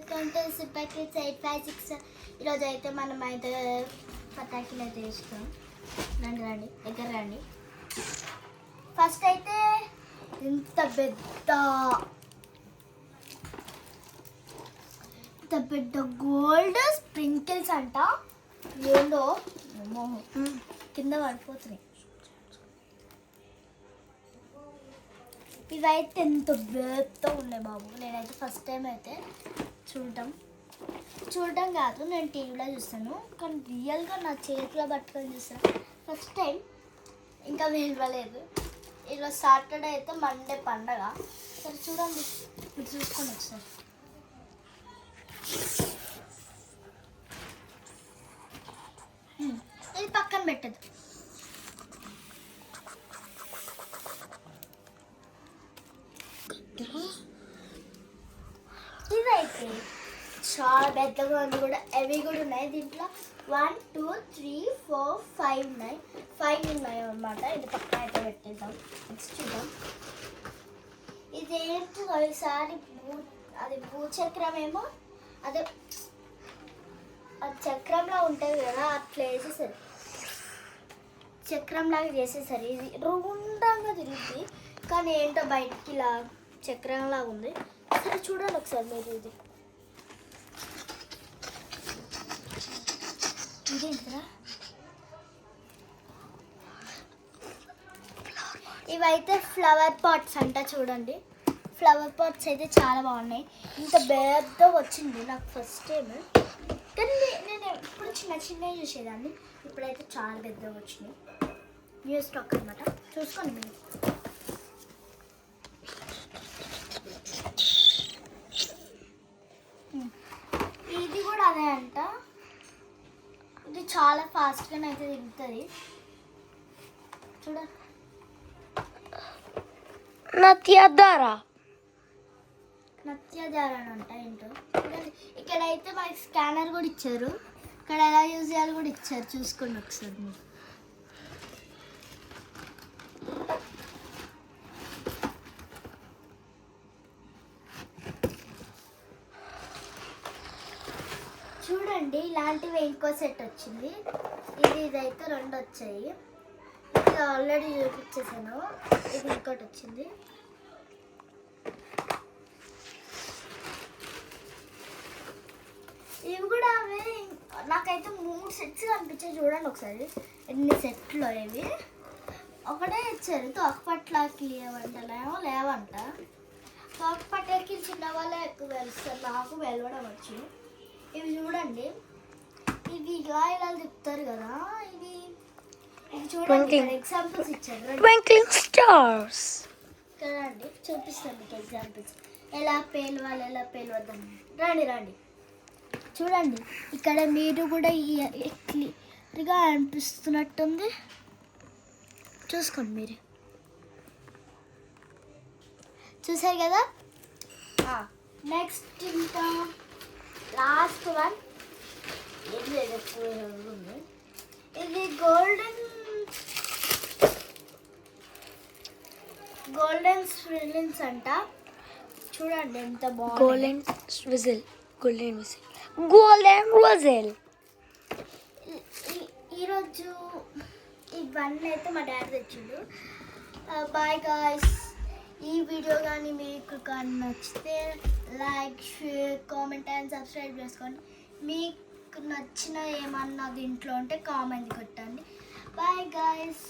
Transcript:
Welcome to super kids 856. ఈరోజు అయితే మనం అయితే పటాకీలు అయితే వేస్తాం. రండి రండి దగ్గర రండి. ఫస్ట్ అయితే ఇంత పెద్ద గోల్డ్ స్ప్రింకిల్స్ అంట. ఏందో కింద పడిపోతున్నాయి. ఇవైతే ఎంత పెద్ద ఉన్నాయి బాబు. నేనైతే ఫస్ట్ టైం అయితే చూడటం కాదు, నేను టీవీలో చూస్తాను, కానీ రియల్గా నా చేతిలో పట్టుకొని చూస్తాను ఫస్ట్ టైం. ఇంకా వెళ్ళలేదు. ఈరోజు సాటర్డే అయితే మండే పండగ. సరే చూడండి, మీరు చూసుకొని ఒకసారి. ఇది పక్కన పెట్టదు. ఇదైతే చాలా పెద్దగా ఉంది కూడా. అవి కూడా ఉన్నాయి దీంట్లో. 1 2 3 4 5 ఉన్నాయి. 5 ఉన్నాయి అన్నమాట. ఇది పక్కన అయితే పెట్టేద్దాం. నెక్స్ట్ చూద్దాం ఇదేంటో. ఈసారి అది భూచక్రం ఏమో, అదే అది చక్రంలా ఉంటుంది కదా, అట్లా వేసేసరి చక్రంలాగా చేసేసరి ఇది రౌండంగా తిరుగుతుంది. కానీ ఏంటో బయటికి ఇలా చక్రంలాగా ఉంది. సరే చూడండి ఒకసారి మీరు. ఇదేంటరా? ఇవైతే ఫ్లవర్ పాట్స్ అంట. చూడండి, ఫ్లవర్ పాట్స్ అయితే చాలా బాగున్నాయి. ఇంత పెద్దగా వచ్చింది నాకు ఫస్ట్ టైం. కానీ నేను ఎప్పుడు చిన్నవి చూసేదాన్ని. ఇప్పుడైతే చాలా పెద్దగా వచ్చినాయి. న్యూ స్టాక్ అనమాట. చూసుకోండి మీరు. ఇది కూడా అదే అంట. ఇది చాలా ఫాస్ట్గానే అయితే తిరుగుతుంది. చూడండి. నత్యధార అంట ఏంటో. ఇక్కడైతే మనకి స్కానర్ కూడా ఇచ్చారు. ఇక్కడ ఎలా యూజ్ చేయాలి కూడా ఇచ్చారు. చూసుకోండి ఒకసారి మీరు. చూడండి, ఇలాంటివి ఇంకో సెట్ వచ్చింది. ఇదైతే 2 వచ్చాయి. ఇది ఆల్రెడీ చూపించేసాను. ఇది ఇంకోటి వచ్చింది. ఇవి కూడా అవే. నాకైతే 3 సెట్స్ కనిపించాయి. చూడండి ఒకసారి ఎన్ని సెట్లు ఇవి. ఒకటే ఇచ్చారు. తోకపట్లాకి లేవంట. తోకపట్లాకి చిన్న వాళ్ళే ఎక్కువ వెలుస్తారు. నాకు వెలవడం వచ్చు. ఇవి చూడండి, ఇవి ఇలా తిప్పుతారు కదా. ఇవి చూడండి, ఎగ్జాంపుల్స్ ఇచ్చారు. కదండి, చూపిస్తాను మీకు ఎగ్జాంపుల్స్. ఎలా పేలవద్దని. రండి చూడండి. ఇక్కడ మీరు కూడా క్లియర్గా అనిపిస్తున్నట్టుంది. చూసుకోండి మీరు. చూసారు కదా. నెక్స్ట్ ఇంకా లాస్ట్ వన్. ఇది గోల్డెన్ స్విజిల్స్ అంట. చూడండి ఎంత బాగుంది. Golden whistle. ఈరోజు ఇవన్నీ అయితే మా డాడీ తెచ్చిండు. Bye guys. ఈ వీడియో కానీ మీకు కానీ నచ్చితే like, share, comment and subscribe చేసుకోండి. మీకు నచ్చిన ఏమన్నా దీంట్లో ఉంటే కామెంట్ కొట్టండి. Bye guys.